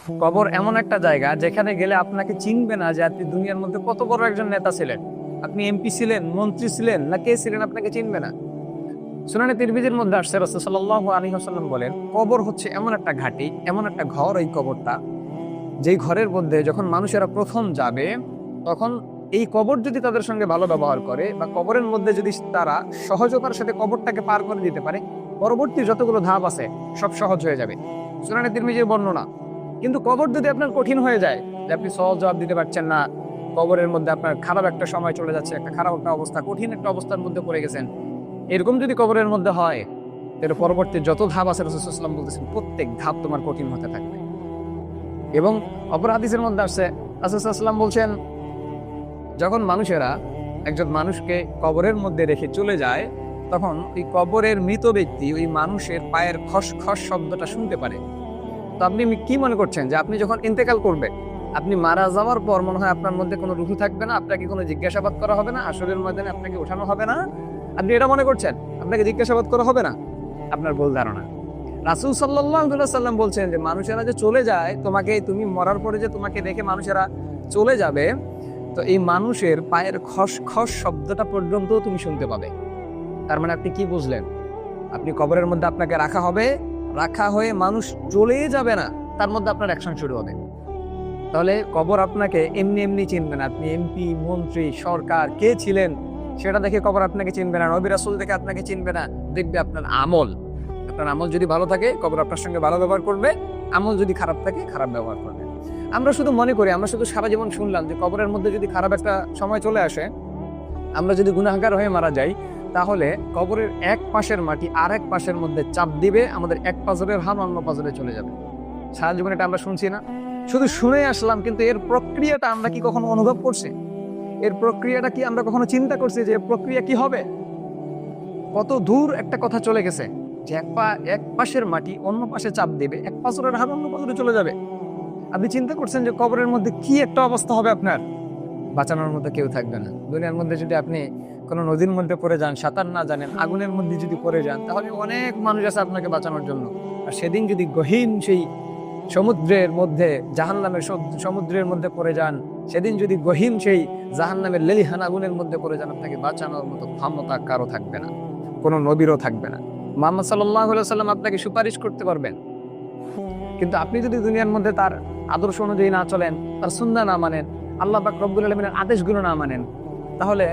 কবর এমন একটা জায়গা যেখানে গেলে আপনাকে চিনবে না যে আপনি দুনিয়ার মধ্যে কত বড় একজন নেতা ছিলেন। আপনি এমপি ছিলেন, মন্ত্রী ছিলেন, না কে ছিলেন, আপনাকে চিনবে না। সুনানে তিরমিজির মধ্যে আসছে, রাসূল সাল্লাল্লাহু আলাইহি ওয়াসাল্লাম বলেন, কবর হচ্ছে এমন একটা ঘাঁটি, এমন একটা ঘর, এই কবরটা, যেই ঘরের মধ্যে যখন মানুষেরা প্রথম যাবে, তখন এই কবর যদি তাদের সঙ্গে ভালো ব্যবহার করে বা কবরের মধ্যে যদি তারা সহজতার সাথে কবরটাকে পার করে দিতে পারে, পরবর্তী যতগুলো ধাপ আছে সব সহজ হয়ে যাবে। সুনানে তিরমিজির বর্ণনা। কিন্তু কবর যদি আপনার কঠিন হয়ে যায়, যে আপনি সহজ জবাব দিতে পারছেন না, কবরের মধ্যে আপনার খারাপ একটা সময় চলে যাচ্ছে, একটা খারাপ একটা অবস্থা, কঠিন একটা অবস্থার মধ্যে পড়ে গেছেন, এরকম যদি কবরের মধ্যে হয়, তাহলে পরবর্তী যত ধাপ আছে রাসূল সাল্লাল্লাহু আলাইহি ওয়াসাল্লাম বলতেছেন প্রত্যেক ধাপ তোমার কঠিন হতে থাকবে। এবং অপর হাদিসের মধ্যে আসছে, রাসূল সাল্লাল্লাহু আলাইহি ওয়াসাল্লাম বলছেন, যখন মানুষেরা একজন মানুষকে কবরের মধ্যে রেখে চলে যায়, তখন ওই কবরের মৃত ব্যক্তি ওই মানুষের পায়ের খসখস শব্দটা শুনতে পারে। তো আপনি কি মনে করছেন যে আপনি যখন ইন্তেকাল করবেন, আপনি মারা যাওয়ার পর মনে হয় আপনার মধ্যে কোনো রুহু থাকবে না, আপনাকে কোনো জিজ্ঞাসাবাদ করা হবে না, হাসরের ময়দানে আপনাকে ওঠানো হবে না? আপনি এটা মনে করছেন আপনাকে জিজ্ঞাসাবাদ করা হবে না? আপনার ভুল ধারণা। রাসূল সাল্লাল্লাহু আলাইহি সাল্লাম বলছেন যে মানুষেরা যে চলে যায়, তুমি মরার পরে যে তোমাকে রেখে মানুষেরা চলে যাবে, তো এই মানুষের পায়ের খসখস শব্দটা পর্যন্ত তুমি শুনতে পাবে। তার মানে আপনি কি বুঝলেন? আপনি কবরের মধ্যে আপনাকে রাখা হবে, রাখা হয়ে মানুষ চলে যাবে না, তার মধ্যে আপনার অ্যাকশন শুরু হবে। তাহলে কবর আপনাকে এমনি এমনি চিনবে না। আপনি এমপি, মন্ত্রী, সরকার কে ছিলেন সেটা দেখে কবর আপনাকে চিনবে না, নবী রাসূল দেখে আপনাকে চিনবে না, দেখবে আপনার আমল। আপনার আমল যদি ভালো থাকে, কবর আপনার সঙ্গে ভালো ব্যবহার করবে, আমল যদি খারাপ থাকে, খারাপ ব্যবহার করবে। আমরা শুধু মনে করি, আমরা শুধু সারা জীবন শুনলাম যে কবরের মধ্যে যদি খারাপ একটা সময় চলে আসে, আমরা যদি গুনাহগার হয়ে মারা যাই, তাহলে কবরের এক পাশের মাটি আর এক পাশের মধ্যে চাপ দিবে, আমাদের এক পাজরের হাম অন্য পাজরে চলে যাবে। সারা জীবন এটা আমরা শুনছি না, শুধু শুনে আসলাম, কিন্তু এর প্রক্রিয়াটা আমরা কি কখনো অনুভব করছি? এর প্রক্রিয়াটা কি আমরা কখনো চিন্তা করছি যে প্রক্রিয়া কি হবে? কত দূর একটা কথা চলে গেছে যে এক পাশের মাটি অন্য পাশে চাপ দিবে, এক পাজরের হাম অন্য পাজরে চলে যাবে। আপনি চিন্তা করছেন যে কবরের মধ্যে কি একটা অবস্থা হবে আপনার? বাঁচানোর মধ্যে কেউ থাকবে না। দুনিয়ার মধ্যে যদি আপনি কোনো নদীর মধ্যে পড়ে যান, সাঁতার না জানেন, আগুনের মধ্যে যদি পড়ে যান, তাহলে অনেক মানুষ আছে আপনাকে বাঁচানোর জন্য। আর সেদিন যদি গহীন সেই সমুদ্রের মধ্যে, জাহান্নামের সমুদ্রের মধ্যে পড়ে যান, সেদিন যদি গহীন সেই জাহান্নামের লেলিহান আগুনের মধ্যে পড়ে যান, আপনাকে বাঁচানোর মতো ক্ষমতা কারো থাকবে না, কোনো নবীরও থাকবে না। মুহাম্মদ সাল্লাল্লাহু আলাইহি ওয়াসাল্লাম আপনাকে সুপারিশ করতে পারবেন, কিন্তু আপনি যদি দুনিয়ার মধ্যে তার আদর্শ অনুযায়ী না চলেন, তার সুন্নাহ না মানেন, আল্লাহ পাক রব্বুল আলামিনের আদেশগুলো না মানেন, তাহলে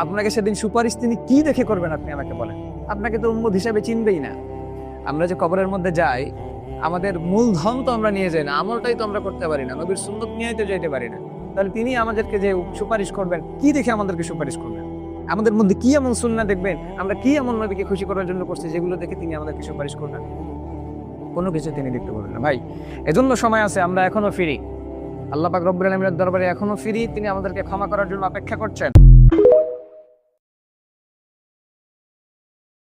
আপনাকে সেদিন সুপারিশ তিনি কি দেখে করবেন? আপনি আমাকে বলেন। আপনাকে তো উম্মত হিসাবে চিনবেই না। আমরা যে কবরের মধ্যে যাই, আমাদের মূলধন তো আমরা নিয়ে যাই না, আমলটাই তো আমরা করতে পারি না, নবীর সুন্নাত নিয়ে তো যাইতে পারি না। তাহলে তিনি আমাদেরকে যে সুপারিশ করবেন, কি দেখে আমাদেরকে সুপারিশ করবেন? আমাদের মধ্যে কি এমন সুন্নাহ দেখবেন, আমরা কি এমন নবীকে খুশি করার জন্য করছি, যেগুলো দেখে তিনি আমাদেরকে সুপারিশ করবেন? কোনো কিছু তিনি দেখতে পারবেন না ভাই। এজন্য সময় আছে, আমরা এখনো ফিরি, আল্লাহ পাক রব্বুল আলামিনের দরবারে এখনো ফিরি, তিনি আমাদেরকে ক্ষমা করার জন্য অপেক্ষা করছেন।